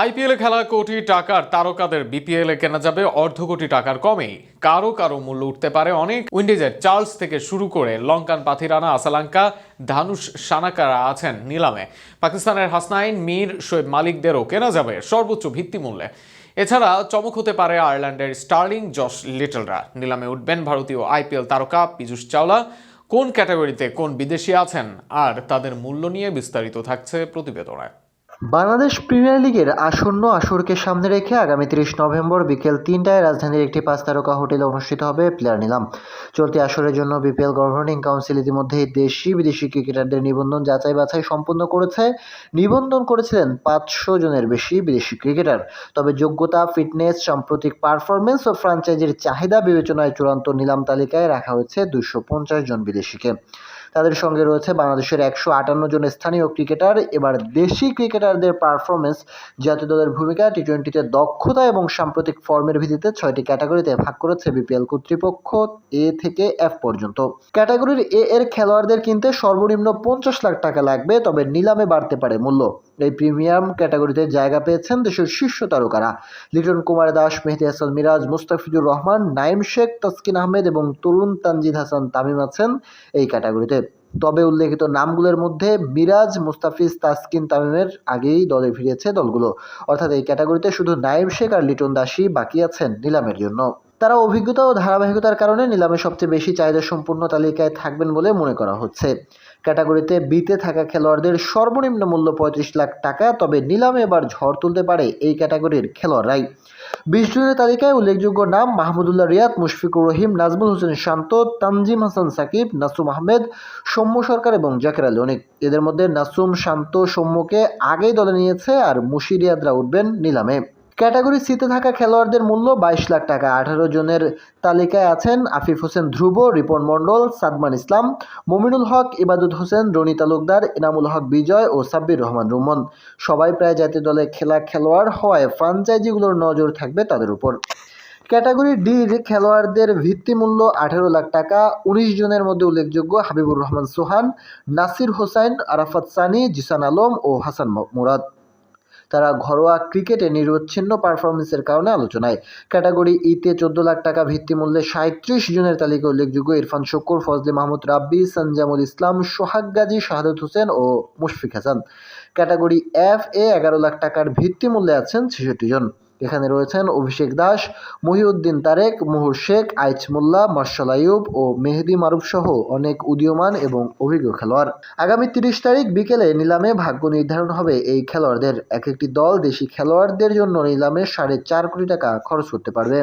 আইপিএলে খেলা কোটি টাকার তারকাদের বিপিএলে কেনা যাবে অর্ধ কোটি টাকার কমেই। কারো কারো মূল্য উঠতে পারে অনেক। উইন্ডিজের চার্লস থেকে শুরু করে লঙ্কান পাথিরানা আসালাঙ্কা, ধানুষ সানাকারা আছেন নিলামে। পাকিস্তানের হাসনাইন, মীর, শোয়েব মালিকদেরও কেনা যাবে সর্বোচ্চ ভিত্তিমূল্যে। এছাড়া চমক হতে পারে আয়ারল্যান্ডের স্টার্লিং, জশ লিটলরা। নিলামে উঠবেন ভারতীয় আইপিএল তারকা পীযূষ চাওলা। কোন ক্যাটাগরিতে কোন বিদেশি আছেন আর তাদের মূল্য নিয়ে বিস্তারিত থাকছে প্রতিবেদনায়। বাংলাদেশ প্রিমিয়ার লিগের আসন্ন আসরকে সামনে রেখে আগামী 30 নভেম্বর বিকেল 3টায় রাজধানীর একটি 5 তারকা হোটেলে অনুষ্ঠিত হবে প্লেয়ার নিলাম। চলতি আসরের জন্য বিপিএল গভর্নিং কাউন্সিল ইতিমধ্যেই দেশি বিদেশি ক্রিকেটারদের নিবন্ধন যাচাই বাছাই সম্পন্ন করেছে। নিবন্ধন করেছিলেন 500 জনের বেশি বিদেশি ক্রিকেটার। তবে যোগ্যতা, ফিটনেস, সাম্প্রতিক পারফরমেন্স ও ফ্র্যাঞ্চাইজির চাহিদা বিবেচনায় চূড়ান্ত নিলাম তালিকায় রাখা হয়েছে 250 জন বিদেশিকে। তাদের সঙ্গে রয়েছে বাংলাদেশের 158 জন স্থানীয় ক্রিকেটার। এবার দেশি ক্রিকেটারদের পারফরমেন্স, জাতীয় দলের ভূমিকা, টি-20তে দক্ষতা এবং সাম্প্রতিক ফর্মের ভিত্তিতে 6টি ক্যাটাগরিতে ভাগ করেছে বিপিএল কর্তৃপক্ষ, এ থেকে এফ পর্যন্ত। ক্যাটাগরির এ এর খেলোয়াড়দের কিনতে সর্বনিম্ন 50 লাখ টাকা লাগবে, তবে নিলামে বাড়তে পারে মূল্য। এই প্রিমিয়াম ক্যাটাগরিতে জায়গা পেয়েছেন দেশের শীর্ষ তারকারা। লিটন কুমার দাস, মেহেদী হাসান মিরাজ, মুস্তাফিজুর রহমান, নাইম শেখ, তাসকিন আহমেদ এবং তরুণ তানজিদ হাসান তামিম আছেন এই ক্যাটাগরিতে। তবে উল্লেখিত নামগুলোর মধ্যে মিরাজ, মুস্তাফিজ, তাসকিন, তামিমের আগেই দলে ফিরেছে দলগুলো। অর্থাৎ এই ক্যাটাগরিতে শুধু নাইম শেখ আর লিটন দাসই বাকি আছেন নিলামের জন্য। তারা অভিজ্ঞতা ও ধারাবাহিকতার কারণে নিলামে সবচেয়ে বেশি চাহিদা সম্পূর্ণ তালিকায় থাকবেন বলে মনে করা হচ্ছে। ক্যাটাগরিতে বিতে থাকা খেলোয়াড়দের সর্বনিম্ন মূল্য 35 লাখ টাকা। তবে নিলামে এবার ঝড় তুলতে পারে এই ক্যাটাগরির খেলোয়াড়রাই। 20 জনের তালিকায় উল্লেখযোগ্য নাম মাহমুদুল্লাহ রিয়াদ, মুশফিকুর রহিম, নাজমুল হোসেন শান্ত, তানজিম হাসান সাকিব, নাসুম আহমেদ, সৌম্য সরকার এবং জাকের আলী অনিক। এদের মধ্যে নাসুম, শান্ত, সৌম্যকে আগেই দলে নিয়েছে আর মুশি রিয়াদরা উঠবেন নিলামে। ক্যাটাগরি সিতে থাকা খেলোয়াড়দের মূল্য 22 লাখ টাকা। 18 জনের তালিকায় আছেন আফিফ হোসেন ধ্রুব, রিপন মণ্ডল, সাদমান ইসলাম, মমিনুল হক, ইবাদত হোসেন, রনি তালুকদার, এনামুল হক বিজয় ও সাব্বির রহমান রুমন। সবাই প্রায় জাতীয় দলে খেলা খেলোয়াড় হওয়ায় ফ্র্যাঞ্চাইজিগুলোর নজর থাকবে তাদের উপর। ক্যাটাগরি ডির খেলোয়াড়দের ভিত্তিমূল্য 18 লাখ টাকা। 19 জনের মধ্যে উল্লেখযোগ্য হাবিবুর রহমান সোহান, নাসির হোসাইন, আরাফাত সানি, জিসান আলম ও হাসান মুরাদ। তারা ঘরোয়া ক্রিকেটে নিরবচ্ছিন্ন পারফরমেন্সের কারণে আলোচনায়। ক্যাটাগরি ইতে 14 লাখ টাকা ভিত্তিমূল্যে 37 জনের তালিকা উল্লেখযোগ্য ইরফান শুকুর, ফজলে মাহমুদ রাব্বি, সঞ্জামুল ইসলাম, সোহাগ গাজী, শাহাদত হোসেন ও মুশফিক হাসান। ক্যাটাগরি এফ এ 11 লাখ টাকার ভিত্তিমূল্যে আছেন 66 জন। এখানে রয়েছেন অভিষেক দাস, মহিউদ্দিন তারেক, মুহুর শেখ, আইচ মোল্লা, মার্শাল আইয়ুব ও মেহেদী মারুফ সহ অনেক উদীয়মান এবং অভিজ্ঞ খেলোয়াড়। আগামী 30 তারিখ বিকেলে নিলামে ভাগ্য নির্ধারণ হবে এই খেলোয়াড়দের। এক একটি দল দেশি খেলোয়াড়দের জন্য নিলামে 4.5 কোটি টাকা খরচ করতে পারবে।